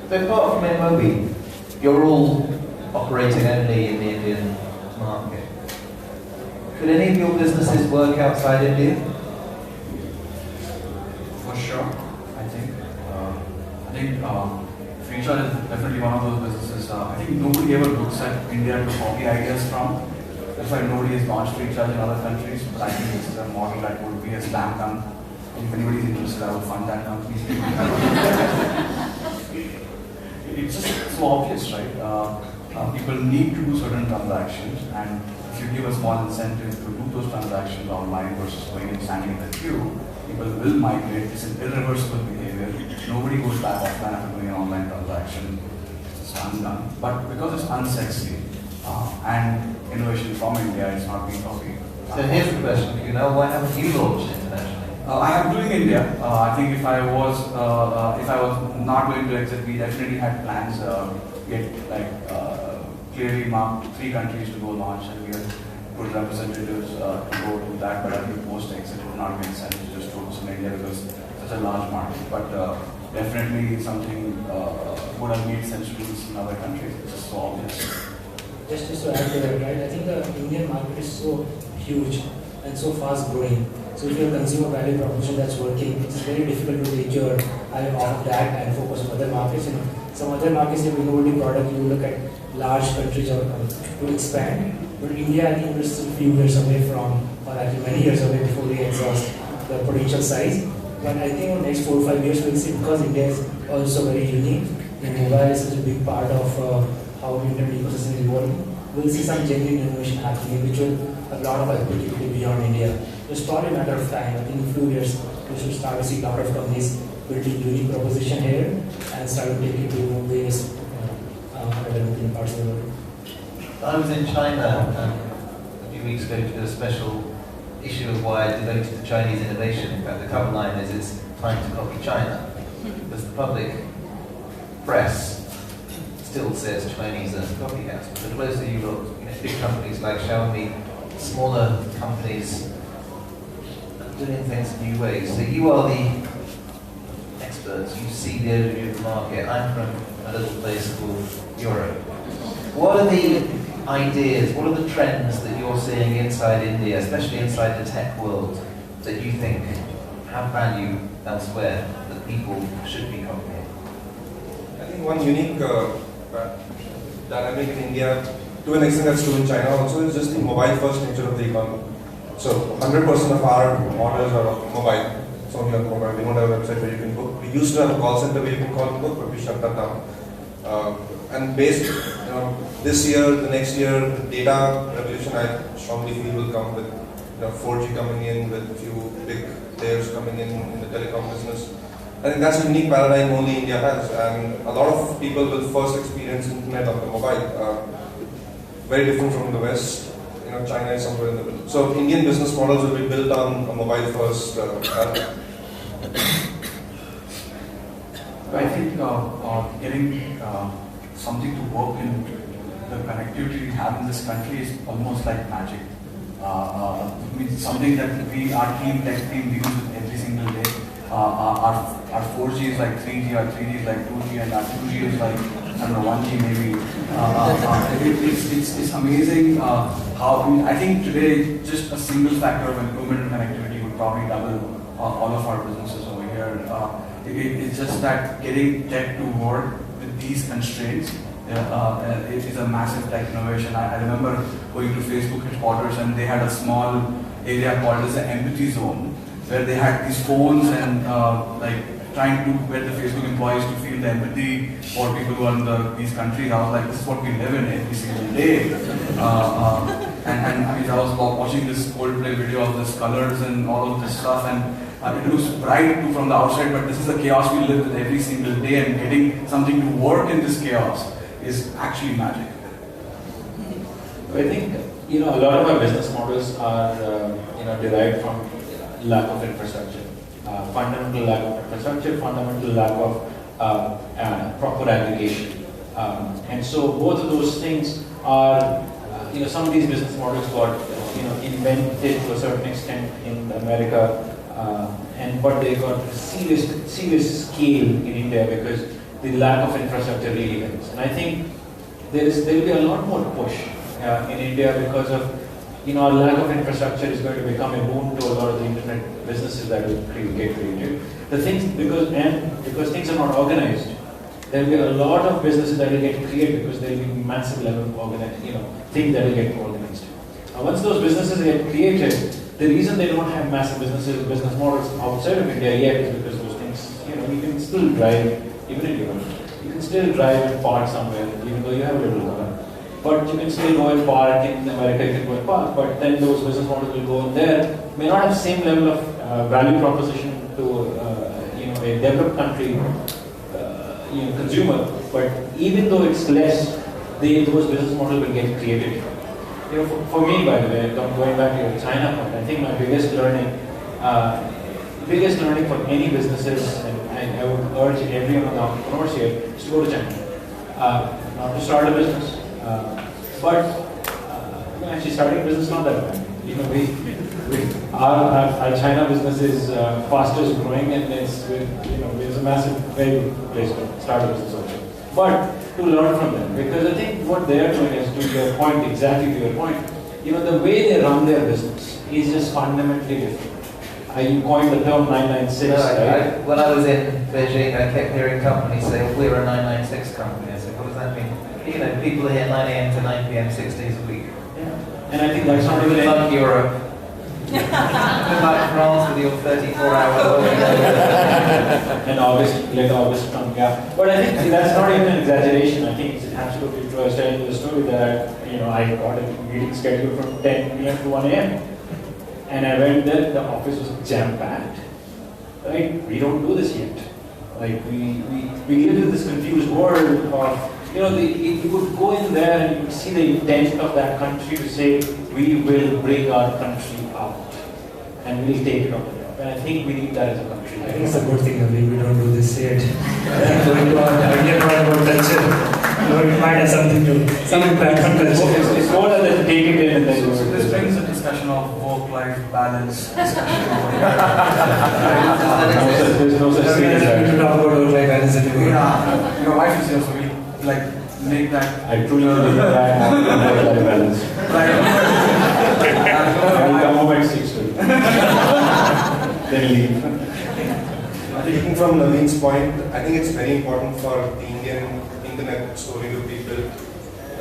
So apart from InMobi, you're all operating only in the Indian market. Could any of your businesses work outside India? For sure, I think. Freecharge is definitely one of those businesses. I think nobody ever looks at India to copy ideas from. That's why nobody has launched Freecharge in other countries. But I think this is a model that would be a slam dunk. If anybody's interested, I would fund that company. It's just so obvious, right? People need to do certain transactions, and if you give a small incentive to do those transactions online versus going and standing in the queue, people will migrate. It's an irreversible behavior. Nobody goes back offline after doing an online transaction. It's undone. But because it's unsexy and innovation from India, it's not being copied. So here's the question: why haven't you launched internationally? I am doing India. I think if I was not going to exit, we definitely had plans. Get clearly marked 3 countries to go launch, and we had good representatives to go to that. But I think post exit it would not make sense to just focus on India because it's such a large market. But definitely something would have made sense to do this in other countries. It's just so obvious. Just to add to that, right? I think the Indian market is so huge and so fast growing. So if you have consumer value proposition that's working, it's very difficult to take your eye off that and focus on other markets. Some other markets have innovative product, you look at large countries or to expand. But India, I think, is still a few years away from, or actually many years away before we exhaust the potential size. But I think in the next 4 or 5 years, we'll see, because India is also very unique, and mobile is such a big part of how the internet ecosystem is evolving. We'll see some genuine innovation happening, which will have a lot of applicability beyond India. It's probably a matter of time. I think in a few years, we should start to see a lot of companies building unique proposition here and start to take it to various developing parts of the world. I was in China a few weeks ago to do a special issue of Wired devoted to Chinese innovation. In fact, the cover line is "It's time to copy China," because the public press still says Chinese are copycats. But the closer you look, big companies like Xiaomi, smaller companies doing things in new ways. So you are the experts. You see the overview of the market. I'm from a little place called Europe. What are the ideas, what are the trends that you're seeing inside India, especially inside the tech world, that you think have value elsewhere, that people should be coming here? I think one unique dynamic in India, to an extent that's true in China also, is just the mobile first nature of the economy. So 100% of our orders are mobile. It's only on mobile. We don't have a website where you can book. We used to have a call center where you can call and book, but we shut that down. And based, this year, the next year, the data revolution, I strongly feel will come with 4G coming in, with a few big players coming in the telecom business. I think that's a unique paradigm only India has, and a lot of people will first experience internet on the mobile. Very different from the West. China is somewhere in the middle. So Indian business models will be built on a mobile first paradigm. I think getting something to work in the connectivity we have in this country is almost like magic. Something that our tech team deals with every single day. Our 4G is like 3G, our 3G is like 2G, and our 2G is like, 1G maybe. It's amazing how, I think today just a single factor of improvement in connectivity would probably double all of our businesses over here. It's just that getting tech to work with these constraints it is a massive tech innovation. I remember going to Facebook headquarters and they had a small area called as the empathy zone, where they had these phones and trying to get the Facebook employees to feel the empathy for people who are in these countries. I was like, this is what we live in every single day. I was watching this Coldplay video of this colors and all of this stuff, and it looks bright from the outside, but this is the chaos we live with every single day, and getting something to work in this chaos is actually magic. I think a lot of our business models are derived from lack of infrastructure, fundamental lack of infrastructure, fundamental lack of proper aggregation, and so both of those things are some of these business models got invented to a certain extent in America, but they got serious scale in India because the lack of infrastructure really limits. And I think there will be a lot more push in India because of our lack of infrastructure is going to become a boon to a lot of the internet businesses that will get created. Because things are not organized, there will be a lot of businesses that will get created because there will be massive level of things that will get organized. Once those businesses get created, the reason they don't have massive business models outside of India yet is because those things, you can still drive, even in Europe, you can still drive and park somewhere, even though you have a little car. But you can still go and park in America, you can go and park, but then those business models will go in there, may not have the same level of value proposition to a developed country consumer, but even though it's less, those business models will get created. For me, by the way, going back to your China point, I think my biggest learning for any businesses, and I would urge everyone of the entrepreneurs here, is to go to China. Not to start a business, but actually starting a business is not that bad. Our China business is fastest growing, and it's a massive, very good place to start a business also. But to learn from them, because I think what they are doing is, to your point, exactly to your point, the way they run their business is just fundamentally different. You coined the term 996, right? When I was in Beijing, I kept hearing companies say, we're a 996 company. I said, what does that mean? People are here 9 a.m. to 9 p.m. 6 days a week. Yeah. And I think that's not even like Europe. Good like France with your 34-hour and let August come, yeah. But I think that's not even an exaggeration. I think it's absolutely true. I was telling you the story that I got a meeting scheduled from 10 p.m. to 1 a.m. And I went there, the office was jam-packed. Right? We don't do this yet. Like we live in this confused world of, you would go in there and you would see the intent of that country to say, we will bring our country out and we'll take it on the job. And I think we need that as a country. I think it's a good thing that we don't do this yet. Going to our earlier point about culture, it might have something impact on culture. It's more than take it in and then go. So this brings a discussion of work-life balance discussion. There's no such thing as that. We talk about work-life balance anymore. Yeah, your wife is here, so we make that. I truly believe that I have work-life balance. I'll come home at 6:30. Then leave. I think from Naveen's point, I think it's very important for the Indian internet story to be built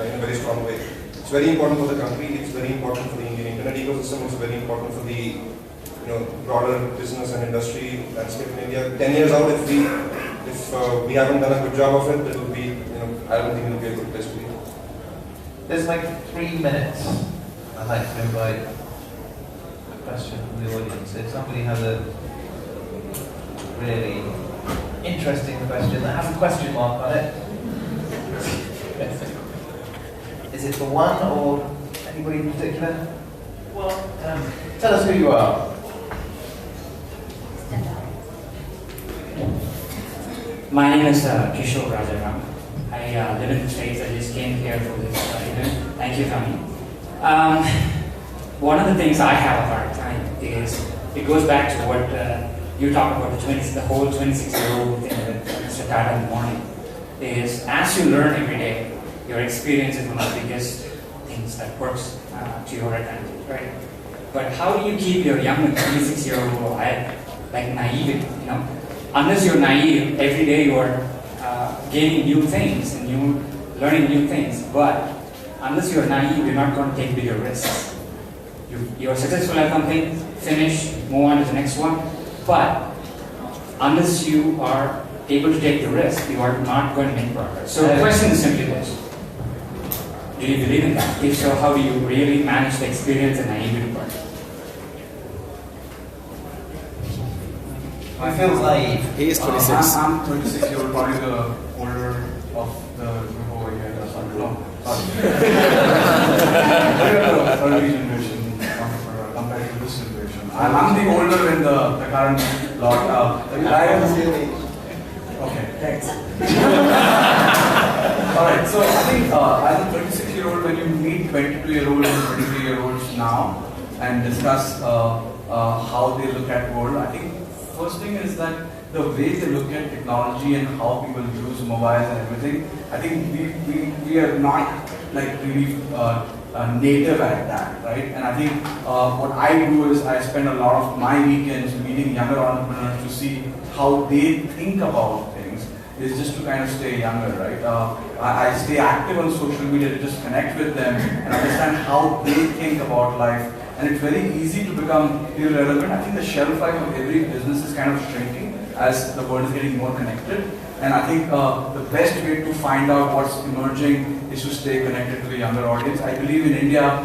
in a very strong way. It's very important for the country, it's very important for the Indian internet ecosystem, it's very important for the broader business and industry landscape in India. 10 years out, if we haven't done a good job of it, it will be, I don't think it will be a good place to be. There's like 3 minutes. I'd like to invite a question from the audience. If somebody has a really interesting question that has a question mark on it, is it the one or anybody in particular? Well, tell us who you are. My name is Kishore Rajaram. I live in the States. I just came here for this event. Thank you, Tommy. One of the things I have a hard time is, it goes back to what you talked about, the whole 26-year-old thing with Mr. Tata in the morning, is as you learn every day, your experience is one of the biggest things that works to your advantage, right? But how do you keep your young 26-year-old like naive, Unless you're naive, every day you're gaining new things and learning new things. But unless you're naive, you're not going to take bigger risks. You're successful at something, finish, move on to the next one. But unless you are able to take the risk, you are not going to make progress. So the question is simply this: do you believe in that? If so, how do you really manage the experience and naivety part? I feel naive. He is 26. I'm 26 years old, probably the older of the group over here. Sorry. Early generation compared to this generation. I'm the older in the current lot. Okay, thanks. Alright, so I think as a 36-year-old, when you meet 22-year-olds and 23-year-olds now and discuss how they look at world, I think first thing is that the way they look at technology and how people use mobiles and everything, I think we are not like really native at that, right? And I think what I do is I spend a lot of my weekends meeting younger entrepreneurs to see how they think about things, is just to kind of stay younger, right? I stay active on social media to just connect with them and understand how they think about life. And it's very easy to become irrelevant. I think the shelf life of every business is kind of shrinking as the world is getting more connected. And I think the best way to find out what's emerging is to stay connected to the younger audience. I believe in India,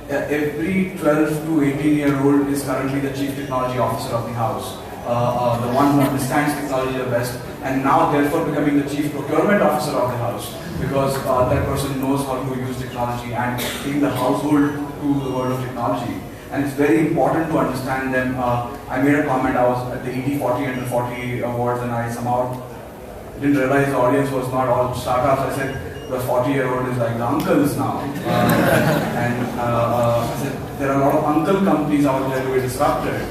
every 12 to 18-year-old is currently the chief technology officer of the house. The one who understands technology the best, and now therefore becoming the chief procurement officer of the house, because that person knows how to use technology and taking the household to the world of technology. And it's very important to understand them. I made a comment, I was at the ET 40 Under 40 awards, and I somehow didn't realize the audience was not all startups. I said the 40-year-old is like the uncles now. I said there are a lot of uncle companies out there to be disrupted.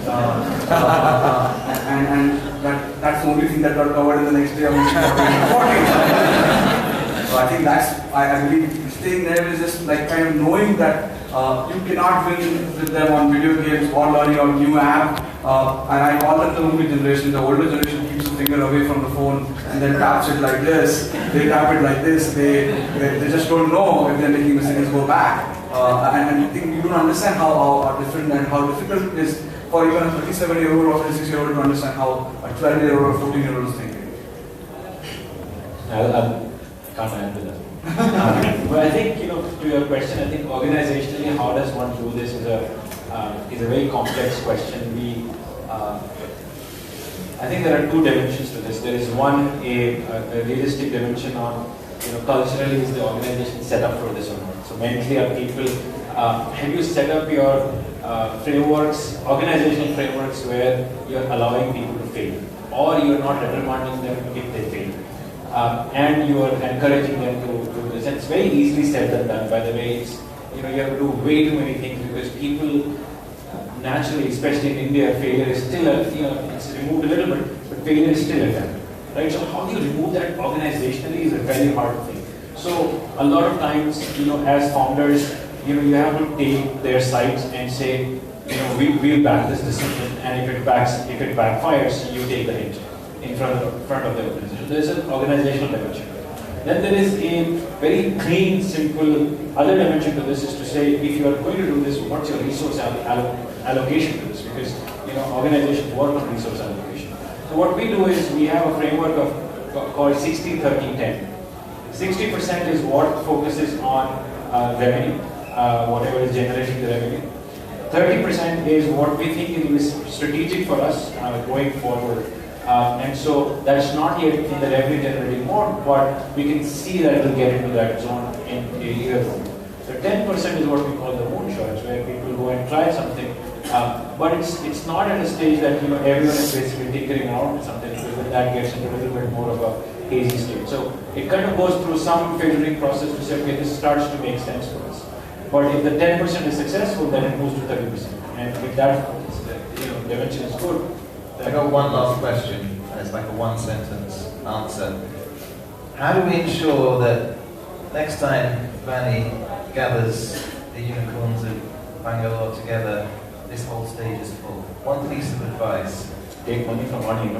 And that's the only thing that got covered in the next day of 40. So I think I believe staying there is just like kind of knowing that you cannot win with them on video games or learning a new app. And I call them the movie generation. The older generation keeps a finger away from the phone and then taps it like this. They tap it like this. They just don't know if they're making mistakes, go back. And I think you don't understand how different and how difficult it is for even a 37-year-old or 36-year-old to understand how a 12-year-old or 14-year-old is thinking. I can't answer that. But I think, to your question, I think organizationally, how does one do this is a very complex question. I think there are two dimensions to this. There is one, a realistic dimension on, culturally, is the organization set up for this or not? So mentally, are people, have you set up your frameworks, organizational frameworks, where you're allowing people to fail, or you're not reprimanding them if they fail? And you are encouraging them to do this. And it's very easily said than done. By the way, you have to do way too many things, because people naturally, especially in India, failure is still it's removed a little bit, but failure is still a thing, right? So how do you remove that organizationally is a very hard thing. So a lot of times, as founders, you have to take their sides and say, we'll back this decision, and if it backfires, you take the hit. in front of the organization. There is an organizational dimension. Then there is a very clean, simple other dimension to this is to say, if you are going to do this, what's your resource allocation to this? Because organizations work on resource allocation. So what we do is we have a framework called 60-30-10. 60% is what focuses on revenue, whatever is generating the revenue. 30% is what we think is strategic for us going forward. And so that's not yet in the revenue generating mode, but we can see that we'll get into that zone in a year. So 10% is what we call the moonshots, where people go and try something, but it's not at a stage that everyone is basically tinkering around with something, because that gets into a little bit more of a hazy state. So it kind of goes through some filtering process to say, okay, this starts to make sense for us. But if the 10% is successful, then it moves to 30%. And if that dimension is good. I got one last question, and it's like a one-sentence answer. How do we ensure that next time Vani gathers the unicorns of Bangalore together, this whole stage is full? One piece of advice. Take money from money,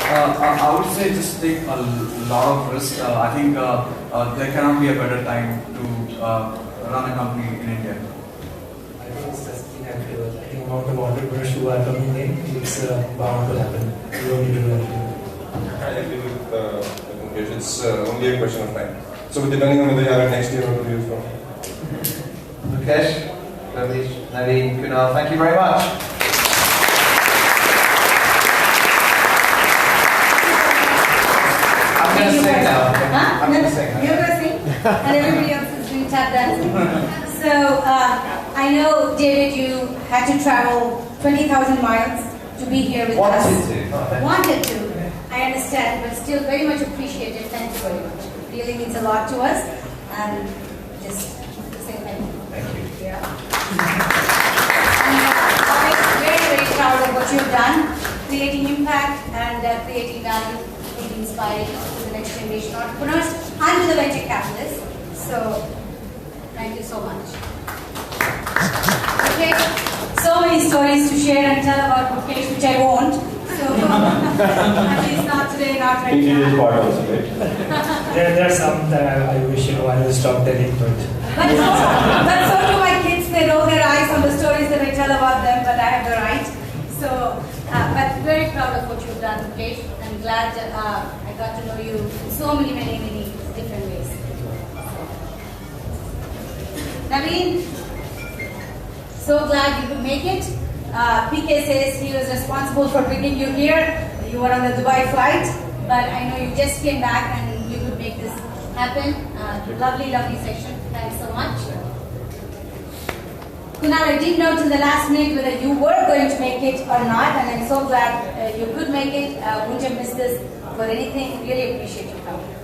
I would say just take a lot of risk. I think there cannot be a better time to run a company in India. I think it's just inevitable. I think amount of entrepreneurs who are coming in, it's bound to happen. You don't need to do anything. I agree with Mukesh. It's only a question of time. So depending on whether you have it next year or 2 years from now. Mukesh, Ravish, Naveen, Kunal, thank you very much. I'm going to sing now. Huh? I'm going to sing now. You're going to sing? And everybody else is doing tap dancing. So, I know, David, you had to travel 20,000 miles to be here with us. Wanted to. I understand, but still very much appreciated. Thank you very much. It really means a lot to us. And just say thank you. Thank you. Yeah. I'm very, very proud of what you've done, creating impact and creating value, being inspiring to the next generation entrepreneurs and to the venture capitalists. So, thank you so much. Okay, so many stories to share and tell about Mukesh, which I won't. So, at least not today, not right now. There are some that I wish I will stop telling, but But so do my kids. They roll their eyes on the stories that I tell about them, but I have the right. So, but very proud of what you've done, Mukesh. I'm glad I got to know you in so many, many, many different ways. Naveen, so glad you could make it. PK says he was responsible for bringing you here. You were on the Dubai flight, but I know you just came back and you could make this happen. Lovely, lovely session. Thanks so much. Kunal, I didn't know till the last minute whether you were going to make it or not, and I'm so glad you could make it. Wouldn't have missed this for anything. Really appreciate you coming.